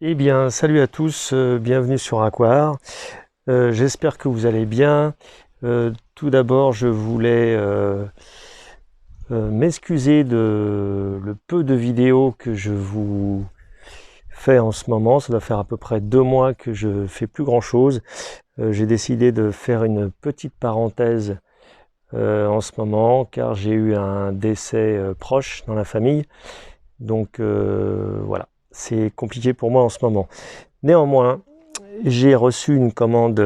Eh bien, salut à tous, bienvenue sur Aquar. J'espère que vous allez bien. Tout d'abord, je voulais m'excuser de le peu de vidéos que je vous fais en ce moment. Ça doit faire à peu près 2 mois que je fais plus grand-chose. J'ai décidé de faire une petite parenthèse en ce moment, car j'ai eu un décès proche dans la famille. Donc voilà, c'est compliqué pour moi en ce moment. Néanmoins, j'ai reçu une commande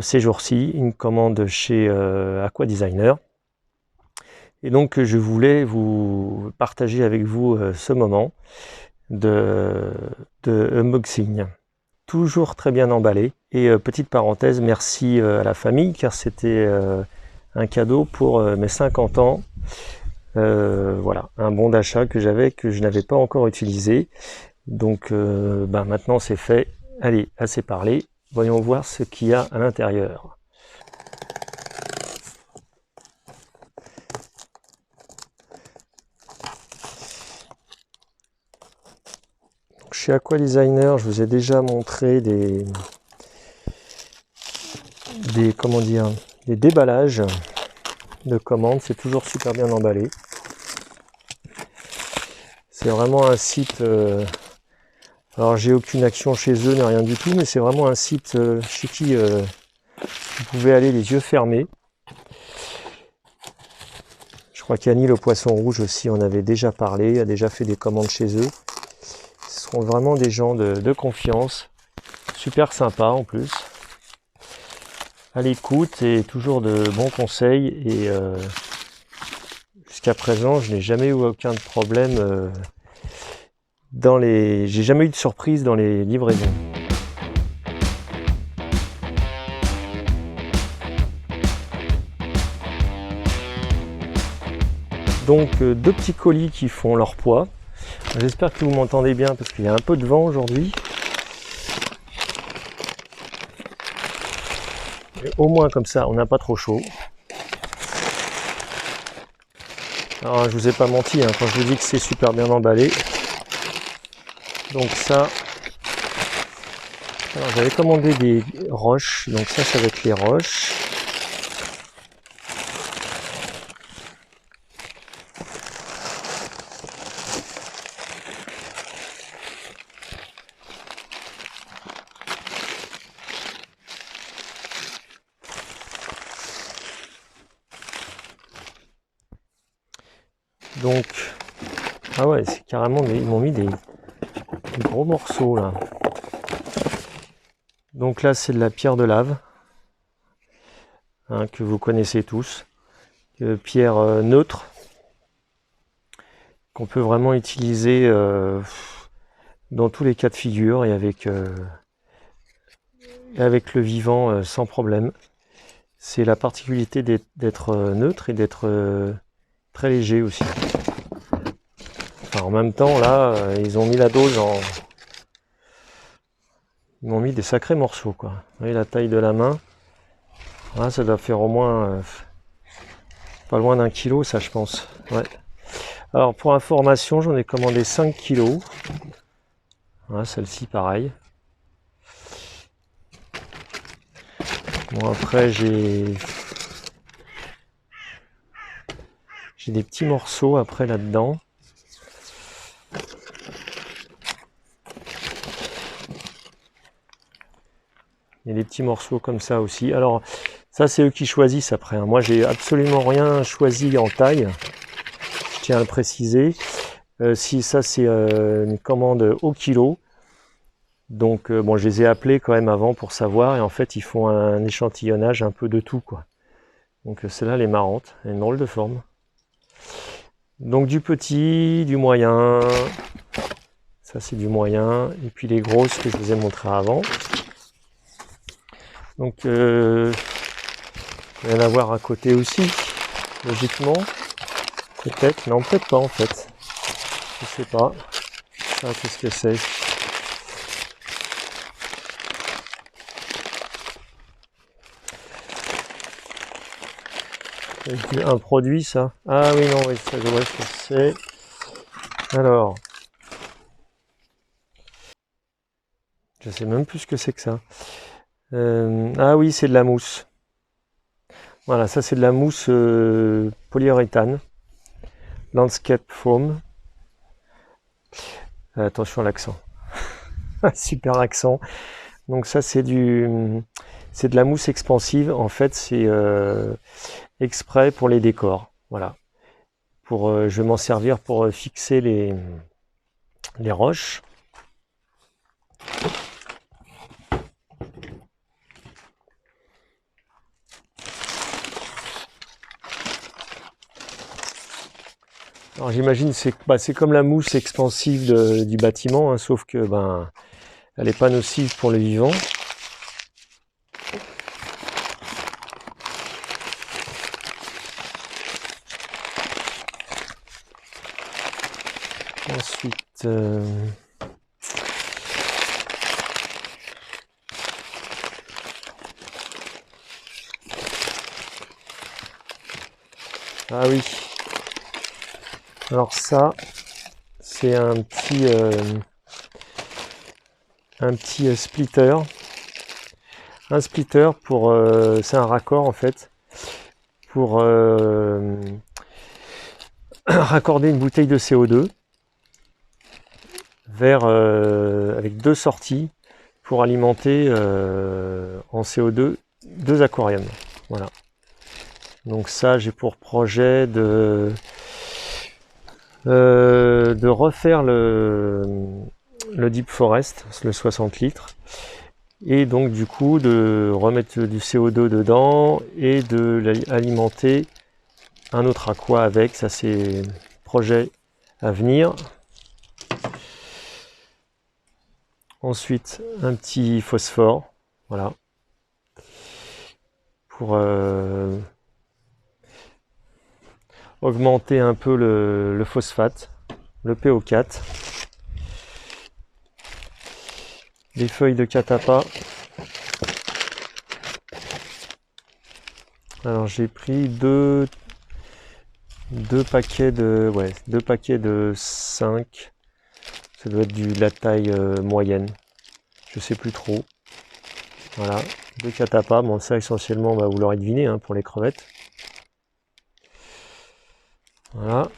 ces jours-ci, une commande chez Aqua Designer. Et donc je voulais vous partager avec vous ce moment de, de unboxing. Toujours très bien emballé. Et petite parenthèse, merci à la famille, car c'était un cadeau pour mes 50 ans. Voilà, un bon d'achat que j'avais, que je n'avais pas encore utilisé. Donc maintenant c'est fait. Allez, assez parlé. Voyons voir ce qu'il y a à l'intérieur. Chez Aqua Designer, je vous ai déjà montré comment dire, des déballages de commandes. C'est toujours super bien emballé. C'est vraiment un site. Alors j'ai aucune action chez eux, ni rien du tout, mais c'est vraiment un site chez qui vous pouvez aller les yeux fermés. Je crois qu'Annie le poisson rouge aussi en avait déjà parlé, a déjà fait des commandes chez eux. Ce sont vraiment des gens de confiance, super sympas en plus, à l'écoute et toujours de bons conseils. Et jusqu'à présent, je n'ai jamais eu aucun problème j'ai jamais eu de surprise dans les livraisons. Donc deux petits colis qui font leur poids. J'espère que vous m'entendez bien parce qu'il y a un peu de vent aujourd'hui. Au moins comme ça, on n'a pas trop chaud. Alors je vous ai pas menti quand je vous dis que c'est super bien emballé. Donc ça, alors j'avais commandé des roches, donc ça va être les roches. Donc, ah ouais, c'est carrément, ils m'ont mis des gros morceaux là. Donc là, c'est de la pierre de lave, que vous connaissez tous. Pierre neutre, qu'on peut vraiment utiliser dans tous les cas de figure et avec le vivant sans problème. C'est la particularité d'être neutre et d'être très léger aussi. Enfin, en même temps, là, ils ont mis la dose en... Ils m'ont mis des sacrés morceaux, quoi. Vous voyez la taille de la main. Là, ça doit faire au moins pas loin d'1 kilo, ça, je pense. Ouais. Alors, pour information, j'en ai commandé 5 kilos. Voilà, celle-ci, pareil. Bon, après, j'ai des petits morceaux après là-dedans. Il y a des petits morceaux comme ça aussi. Alors, ça, c'est eux qui choisissent après. Moi, j'ai absolument rien choisi en taille. Je tiens à le préciser. Si ça, c'est une commande au kilo. Donc, bon, je les ai appelés quand même avant pour savoir. Et en fait, ils font un échantillonnage un peu de tout, quoi. Donc, celle-là, elle est marrante. Elle a une drôle de forme. Donc, du petit, du moyen. Ça, c'est du moyen. Et puis, les grosses que je vous ai montrées avant. Donc, il va y en avoir à côté aussi, logiquement. Peut-être, non, peut-être pas en fait. Je sais pas. Ça, qu'est-ce que c'est? Un produit, ça? Ah oui, non, oui, ça, je vois ce que c'est. Alors, Je sais même plus ce que c'est que ça. Ah oui, c'est de la mousse. Voilà, ça c'est de la mousse polyuréthane. Landscape Foam. Attention à l'accent. Super accent. Donc ça c'est de la mousse expansive. En fait, c'est exprès pour les décors. Voilà. Je vais m'en servir pour fixer les roches. Alors j'imagine c'est comme la mousse expansive du bâtiment, hein, sauf que elle n'est pas nocive pour le vivant. Ensuite, ah oui. Alors ça, c'est un petit splitter. Un splitter pour, c'est un raccord en fait, pour raccorder une bouteille de CO2 avec deux sorties pour alimenter en CO2 deux aquariums. Voilà. Donc ça, j'ai pour projet de refaire le Deep Forest, le 60 litres, et donc du coup de remettre du CO2 dedans et de l'alimenter un autre aqua avec. Ça c'est projet à venir. Ensuite un petit phosphore, voilà, pour augmenter un peu le phosphate, le PO4. Des feuilles de catapa. Alors j'ai pris deux paquets de 5. Ça doit être de la taille moyenne. Je sais plus trop. Voilà, 2 catapa. Bon, ça essentiellement, vous l'aurez deviné, hein, pour les crevettes. Voilà.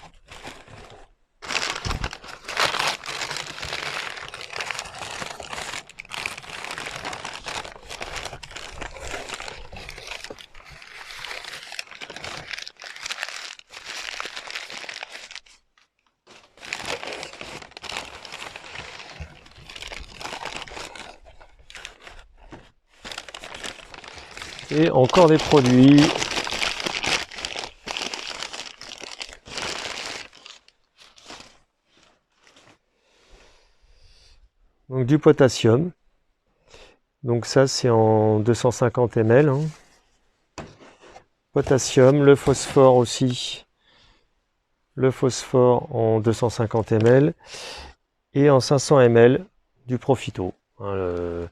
Et encore des produits. Donc du potassium. Donc ça c'est en 250 ml. Hein. Potassium, le phosphore aussi. Le phosphore en 250 ml. Et en 500 ml du Profito. Hein,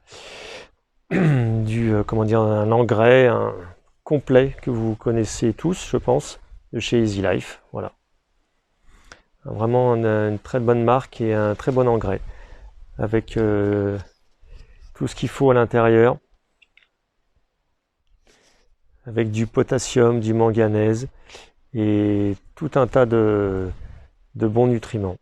comment dire, un engrais complet que vous connaissez tous, je pense, de chez Easy Life. Voilà. Vraiment une très bonne marque et un très bon engrais. Avec tout ce qu'il faut à l'intérieur. Avec du potassium, du manganèse et tout un tas de bons nutriments.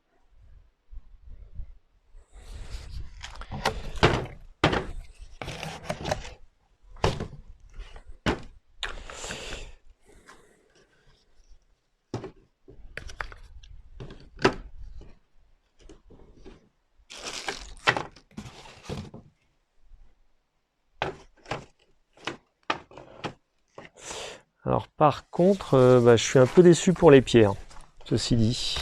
Alors par contre, je suis un peu déçu pour les pierres, ceci dit,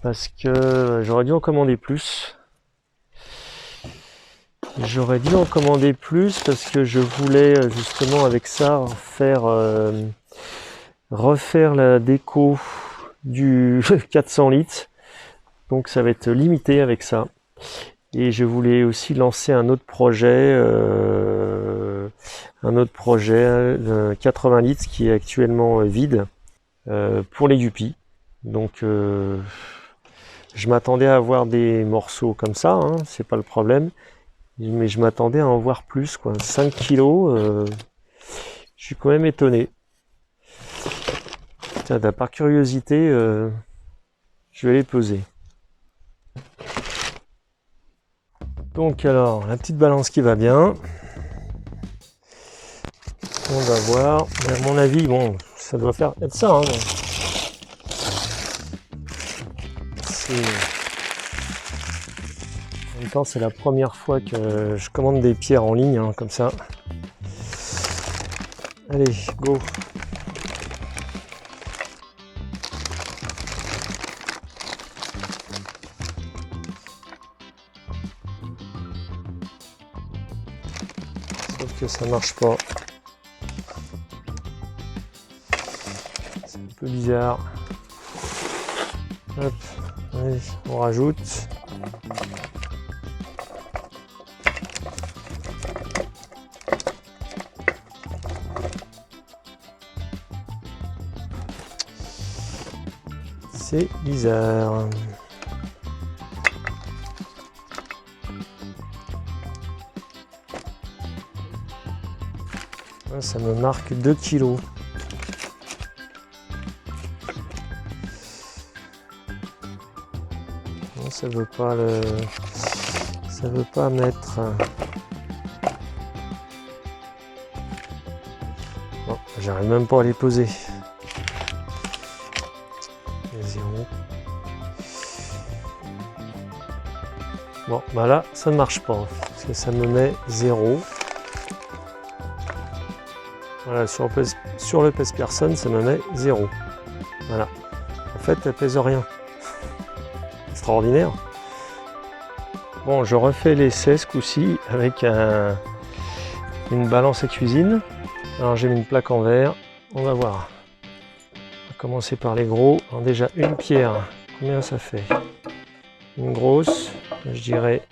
parce que j'aurais dû en commander plus. J'aurais dû en commander plus parce que je voulais justement avec ça refaire la déco du 400 litres. Donc ça va être limité avec ça. Et je voulais aussi lancer un autre projet 80 litres qui est actuellement vide pour les Yuppie. Donc je m'attendais à avoir des morceaux comme ça, hein, c'est pas le problème. mais je m'attendais à en voir plus, quoi. 5 kilos, je suis quand même étonné. Tiens, par curiosité, je vais les peser. Donc alors, la petite balance qui va bien. On va voir. À mon avis, bon, ça doit faire être ça. Hein. En même temps, c'est la première fois que je commande des pierres en ligne, hein, comme ça. Allez, go. Sauf que ça marche pas. C'est un peu bizarre. Hop, allez, on rajoute. C'est bizarre. Ça me marque 2 kilos. Non, ça veut pas mettre. Bon, j'arrive même pas à les poser. Zéro. Bon, bah là, ça ne marche pas, parce que ça me met 0. Voilà, sur le pèse personne, ça me met 0. Voilà. En fait, elle pèse rien. Extraordinaire. Bon, je refais l'essai ce coup-ci avec une balance à cuisine. Alors, j'ai mis une plaque en verre. On va voir. On va commencer par les gros. Alors, déjà, une pierre. Combien ça fait? Une grosse, je dirais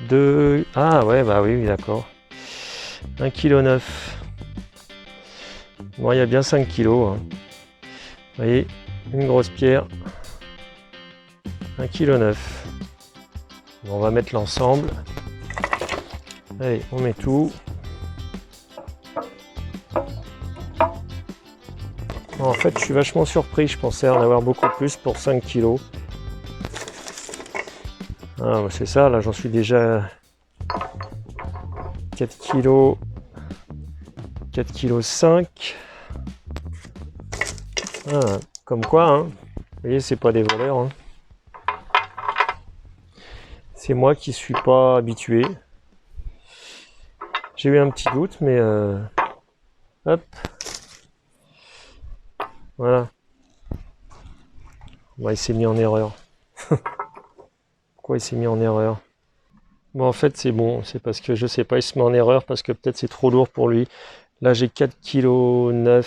2. Ah ouais, bah oui, d'accord. 1,9 kg. Bon, il y a bien 5 kg. Hein. Vous voyez, une grosse pierre. 1,9 kg. On va mettre l'ensemble. Allez, on met tout. Bon, en fait, je suis vachement surpris. Je pensais en avoir beaucoup plus pour 5 kg. Ah, c'est ça, là j'en suis déjà 4 kg. 4,5 kg. Ah, comme quoi, hein. Vous voyez, c'est pas des voleurs. Hein. C'est moi qui suis pas habitué. J'ai eu un petit doute, mais hop. Voilà. Bon, il s'est mis en erreur. Pourquoi il s'est mis en erreur? Bon, en fait, c'est bon. C'est parce que je sais pas, il se met en erreur parce que peut-être c'est trop lourd pour lui. Là, j'ai 4,9 kg.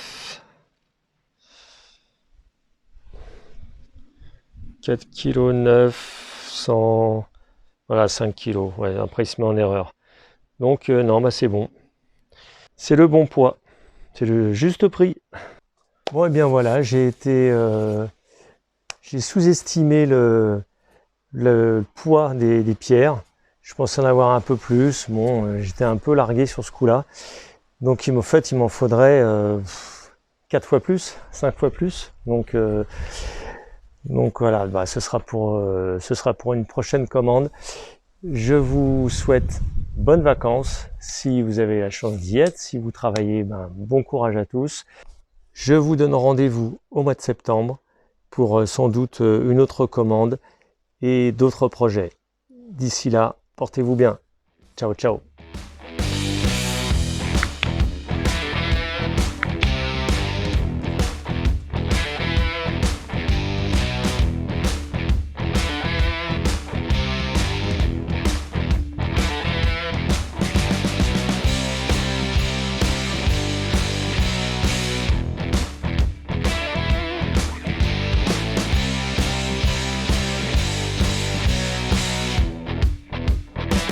4,9 kg, 100. Voilà, 5 kg. Ouais, après, il se met en erreur. Donc, non, bah c'est bon. C'est le bon poids. C'est le juste prix. Bon, et bien voilà, j'ai sous-estimé le poids des pierres. Je pensais en avoir un peu plus. Bon, j'étais un peu largué sur ce coup-là. Donc, en fait, il m'en faudrait 4 fois plus, 5 fois plus. Donc voilà, bah, ce sera pour une prochaine commande. Je vous souhaite bonnes vacances. Si vous avez la chance d'y être, si vous travaillez, ben, bon courage à tous. Je vous donne rendez-vous au mois de septembre pour sans doute une autre commande et d'autres projets. D'ici là, portez-vous bien. Ciao, ciao.